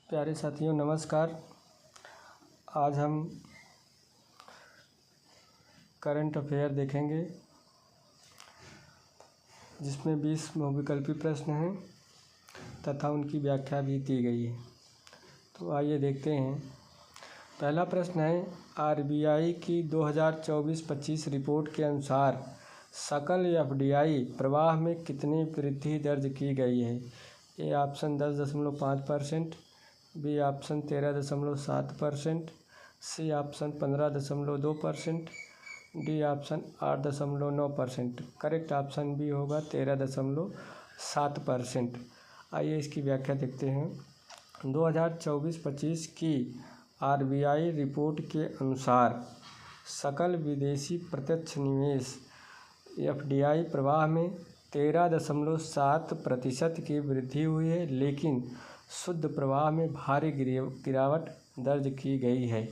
प्यारे साथियों नमस्कार। आज हम करंट अफेयर देखेंगे जिसमें 20 बहुविकल्पी प्रश्न हैं तथा उनकी व्याख्या भी दी गई है। तो आइए देखते हैं। पहला प्रश्न है, आरबीआई की 2024-25 रिपोर्ट के अनुसार सकल एफडीआई प्रवाह में कितनी वृद्धि दर्ज की गई है? A option 10.5%, B option 13.7%, C option 15.2%, D option 8.9%। Correct option B होगा 13.7%। आइए इसकी व्याख्या देखते हैं। 2024-25 की आरबीआई रिपोर्ट के अनुसार सकल विदेशी प्रत्यक्ष निवेश एफडीआई प्रवाह में 13.7% की वृद्धि हुई है, लेकिन शुद्ध प्रवाह में भारी गिरावट दर्ज की गई है।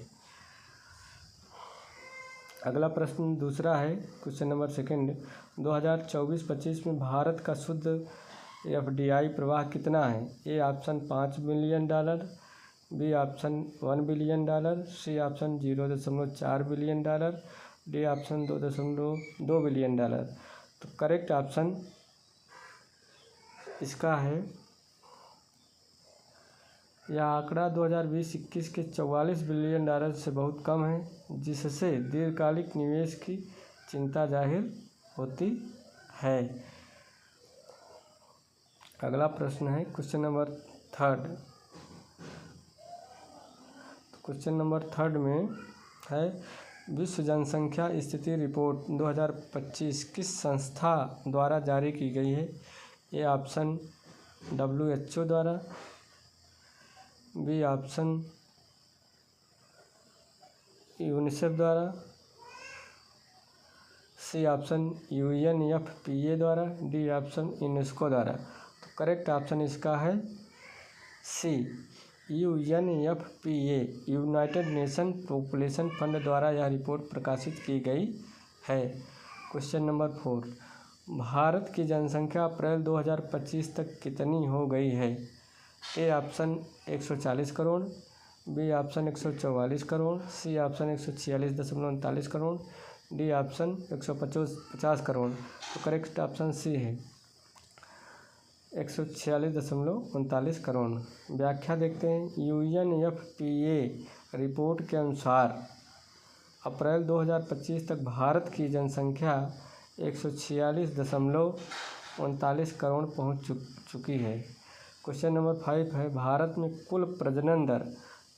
अगला प्रश्न दूसरा है, क्वेश्चन नंबर सेकंड, 2024-25 में भारत का शुद्ध एफडीआई प्रवाह कितना है? A option $5 billion, B option $1 billion, C option $0.4 billion, D option $2.2 billion. तो करेक्ट ऑप्शन इसका है, यह आंकड़ा 2020-21 के $44 बिलियन से बहुत कम है, जिससे दीर्घकालिक निवेश की चिंता जाहिर होती है। अगला प्रश्न है question number third. Question number third में है, विश्व जनसंख्या स्थिति रिपोर्ट 2025 किस संस्था द्वारा जारी की गई है? ए ऑप्शन WHO द्वारा, बी ऑप्शन यूनिसेफ द्वारा, सी ऑप्शन UNFPA द्वारा, डी ऑप्शन यूनेस्को द्वारा। तो करेक्ट ऑप्शन इसका है सी, UNFPA United nation population fund द्वारा यह रिपोर्ट प्रकाशित की गई है। क्वेश्चन नंबर 4, भारत की जनसंख्या अप्रैल 2025 तक कितनी हो गई है? A option 140 crore, B option 144 crore, C option 146.39 crore, D option 150 crore. तो करेक्ट ऑप्शन सी है 146.39 करोड़। व्याख्या देखते हैं। UNFPA रिपोर्ट के अनुसार अप्रैल 2025 तक भारत की जनसंख्या 146.39 करोड़ पहुंच चुकी है। क्वेश्चन नंबर 5 है, भारत में कुल प्रजनन दर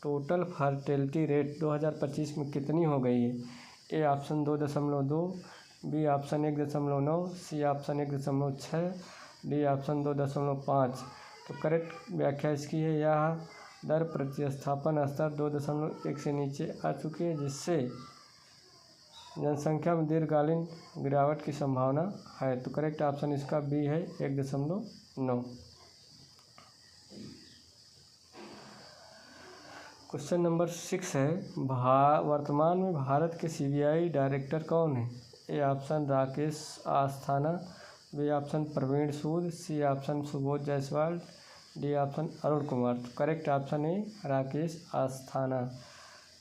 टोटल फर्टिलिटी रेट 2025 में कितनी हो गई है? A option 2.2, B option 1.9, C option 1.6, D option 2.5। तो करेक्ट व्याख्या इसकी है, यह दर प्रतिस्थापन स्तर 2.1 से नीचे आ चुकी है, जिससे जनसंख्या में दीर्घकालीन गिरावट की संभावना है। तो करेक्ट ऑप्शन इसका बी है 1.9। क्वेश्चन नंबर 6 है, वर्तमान में भारत के CBI डायरेक्टर कौन है? A option Rakesh Asthana, B option Praveen Sood, C option Subodh Jaiswal, D option Arun Kumar. तो करेक्ट ऑप्शन है राकेश अस्थाना।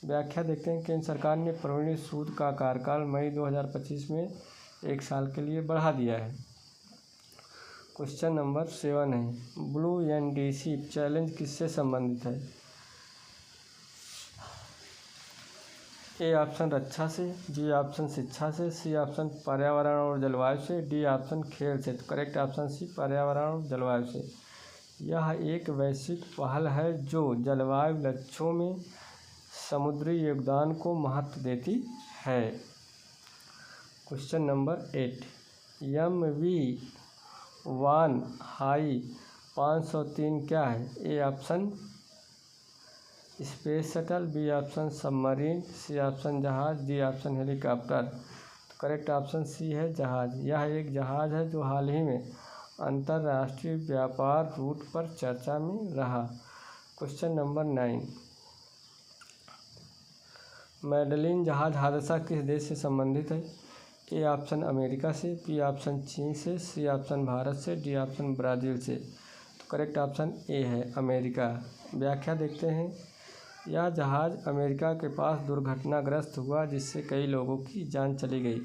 व्याख्या देखते हैं। केंद्र सरकार ने प्रवीण सूद का कार्यकाल मई 2025 में 1 साल के लिए बढ़ा दिया है। क्वेश्चन नंबर 7 है, ब्लू NDC चैलेंज किससे संबंधित है? ए ऑप्शन रक्षा से, बी ऑप्शन शिक्षा से, सी ऑप्शन पर्यावरण और जलवायु से, डी ऑप्शन खेल से। तो करेक्ट ऑप्शन सी पर्यावरण और जलवायु से। यह एक वैश्विक पहल है जो जलवायु लक्ष्यों में समुद्री योगदान को महत्व देती है। क्वेश्चन नंबर 8, MV-1 हाई 503 क्या है? A option space shuttle, B option submarine, C option जहाज, डी ऑप्शन हेलीकॉप्टर। तो करेक्ट ऑप्शन सी है जहाज। यह एक जहाज है जो हाल ही में अंतर्राष्ट्रीय व्यापार रूट पर चर्चा में रहा। क्वेश्चन नंबर 9, मैडलिन जहाज हादसा किस देश से संबंधित है? ए ऑप्शन अमेरिका से, बी ऑप्शन चीन से, सी ऑप्शन भारत से, डी ऑप्शन ब्राज़ील से। करेक्ट ऑप्शन ए है अमेरिका। व्याख्या देखते हैं। यह जहाज़ अमेरिका के पास दुर्घटनाग्रस्त हुआ जिससे कई लोगों की जान चली गई।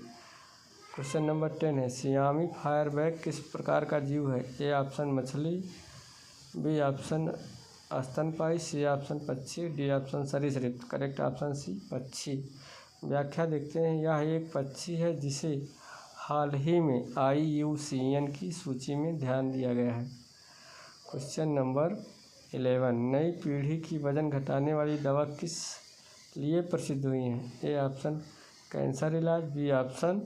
क्वेश्चन नंबर 10 है सियामी फायरबैक किस प्रकार का जीव है? ए ऑप्शन मछली, बी ऑप्शन स्तनपायी, सी ऑप्शन पक्षी, डी ऑप्शन सरीसृप। करेक्ट ऑप्शन सी पक्षी। व्याख्या देखते हैं। यह एक पक्षी है जिसे हाल ही में IUCN की सूची में ध्यान दिया गया है। क्वेश्चन नंबर 11 नई पीढ़ी की वजन घटाने वाली दवा किस लिए प्रसिद्ध हुई है? ए ऑप्शन कैंसर इलाज, बी ऑप्शन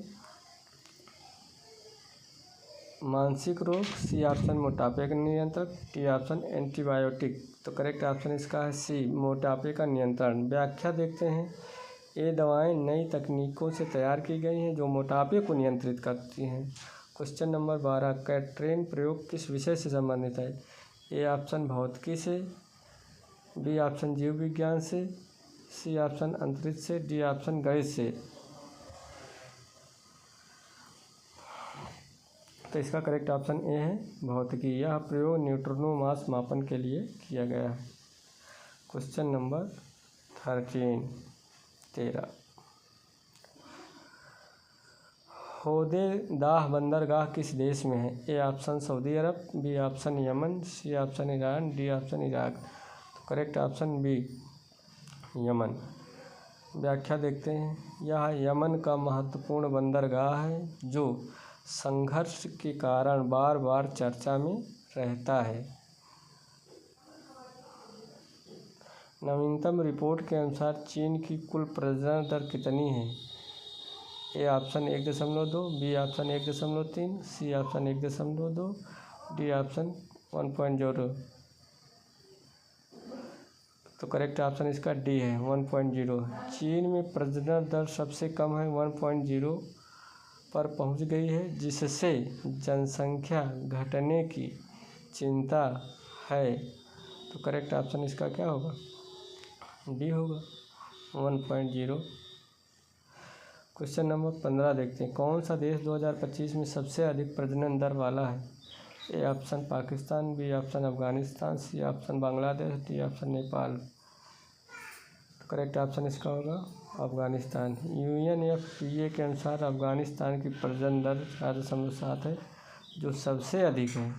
मानसिक रोग, सी ऑप्शन मोटापे का नियंत्रण, डी ऑप्शन एंटीबायोटिक। तो करेक्ट ऑप्शन इसका है सी मोटापे का नियंत्रण। व्याख्या देखते हैं। ये दवाएं नई तकनीकों से तैयार की गई हैं जो मोटापे को नियंत्रित करती हैं। क्वेश्चन नंबर 12 कैट्रेन प्रयोग किस विषय से संबंधित है? ए ऑप्शन भौतिकी से, बी ऑप्शन जीव विज्ञान से, सी ऑप्शन अंतरिक्ष से, डी ऑप्शन गणित से। तो इसका करेक्ट ऑप्शन ए है भौतिकी। यह प्रयोग न्यूट्रिनो मास मापन के लिए किया गया है। क्वेश्चन नंबर 13 होदेदाह बंदरगाह किस देश में है? A option Saudi Arab, B option Yemen, C option Iran, D option Iraq. तो करेक्ट ऑप्शन बी यमन। व्याख्या देखते हैं। यह यमन का महत्वपूर्ण बंदरगाह है जो संघर्ष के कारण बार बार चर्चा में रहता है। नवीनतम रिपोर्ट के अनुसार चीन की कुल प्रजनन दर कितनी है? A option 1.2, B option 1.3, C option 1.2, D option 1.0। तो करेक्ट ऑप्शन इसका डी है 1.0। चीन में प्रजनन दर सबसे कम है 1.0 पर पहुंच गई है जिससे जनसंख्या घटने की चिंता है। तो करेक्ट ऑप्शन इसका क्या होगा? डी होगा 1.0। क्वेश्चन नंबर 15 देखते हैं। कौन सा देश 2025 में सबसे अधिक प्रजनन दर वाला है? A option Pakistan, B option Afghanistan, C option Bangladesh, D option Nepal. तो करेक्ट ऑप्शन इसका होगा अफगानिस्तान। UNFPA के अनुसार अफगानिस्तान की प्रजनन दर 4.7 है जो सबसे अधिक है।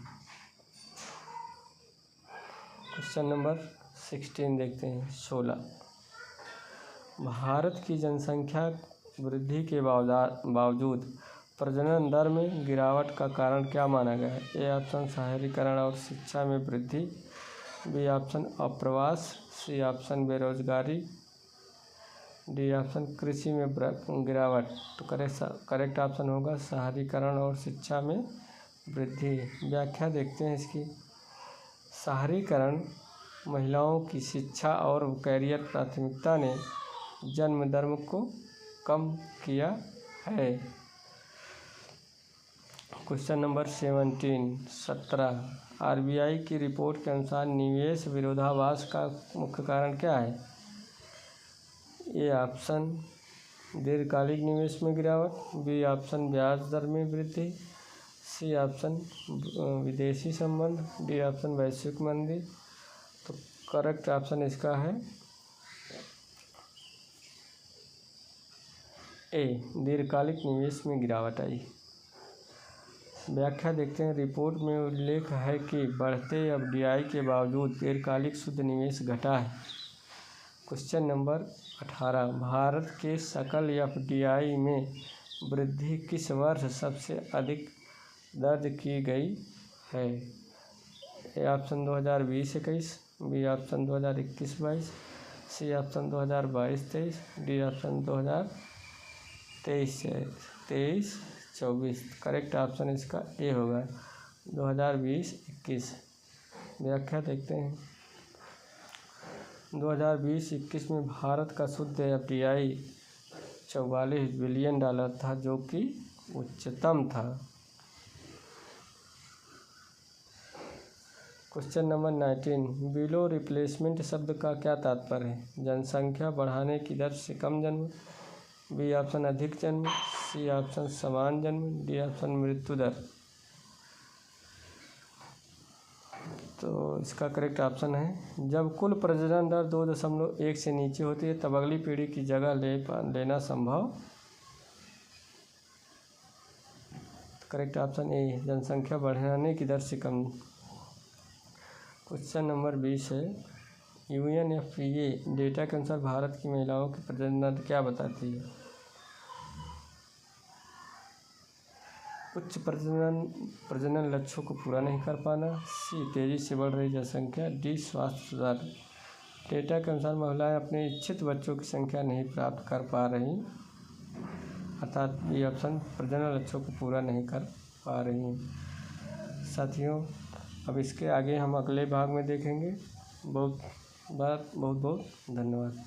क्वेश्चन नंबर 16 देखते हैं 16 भारत की जनसंख्या वृद्धि के बावजूद प्रजनन दर में गिरावट का कारण क्या माना गया है? ए ऑप्शन शहरीकरण और शिक्षा में वृद्धि, बी ऑप्शन अप्रवास, सी ऑप्शन बेरोजगारी, डी ऑप्शन कृषि में गिरावट। तो करेक्ट ऑप्शन होगा शहरीकरण और शिक्षा में वृद्धि। व्याख्या देखते हैं इसकी। शहरीकरण महिलाओं की शिक्षा और कैरियर प्राथमिकता ने जन्म दर को कम किया है। क्वेश्चन नंबर 17 RBI की रिपोर्ट के अनुसार निवेश विरोधाभास का मुख्य कारण क्या है? ए ऑप्शन दीर्घकालिक निवेश में गिरावट, बी ऑप्शन ब्याज दर में वृद्धि, सी ऑप्शन विदेशी संबंध, डी ऑप्शन वैश्विक मंदी। तो करेक्ट ऑप्शन इसका है ए दीर्घकालिक निवेश में गिरावट आई। व्याख्या देखते हैं। रिपोर्ट में उल्लेख है कि बढ़ते FDI के बावजूद दीर्घकालिक शुद्ध निवेश घटा है। क्वेश्चन नंबर 18 भारत के सकल FDI में वृद्धि किस वर्ष सबसे अधिक दर्ज की गई है? A option 2020-21, B option 2021-22, C option 2022-23, D option 2023-24। Correct option इसका ए होगा 2020-21। व्याख्या देखते हैं। 2020-21 में भारत का शुद्ध FDI $44 बिलियन था जो कि उच्चतम था। क्वेश्चन नंबर 19 बिलो रिप्लेसमेंट शब्द का क्या तात्पर्य है? जनसंख्या बढ़ाने की दर से कम जन्म, बी ऑप्शन अधिक जन्म, सी ऑप्शन समान जन्म, डी ऑप्शन मृत्यु दर। तो इसका करेक्ट ऑप्शन है जब कुल प्रजनन दर 2.1 से नीचे होती है तब अगली पीढ़ी की जगह लेना संभव। करेक्ट ऑप्शन ए है जनसंख्या बढ़ने की दर से कम। क्वेश्चन नंबर 20 है UNFPA डेटा के अनुसार भारत की महिलाओं की प्रजनन दर क्या बताती है? उच्च प्रजनन लक्ष्यों को पूरा नहीं कर पाना, सी तेजी से बढ़ रही जनसंख्या, डी स्वास्थ्य सुधार। डेटा के अनुसार महिलाएं अपने इच्छित बच्चों की संख्या नहीं प्राप्त कर पा रही, अर्थात ये ऑप्शन प्रजनन लक्ष्यों को पूरा नहीं कर पा रही। साथियों अब इसके आगे हम अगले भाग में देखेंगे। बहुत बहुत धन्यवाद।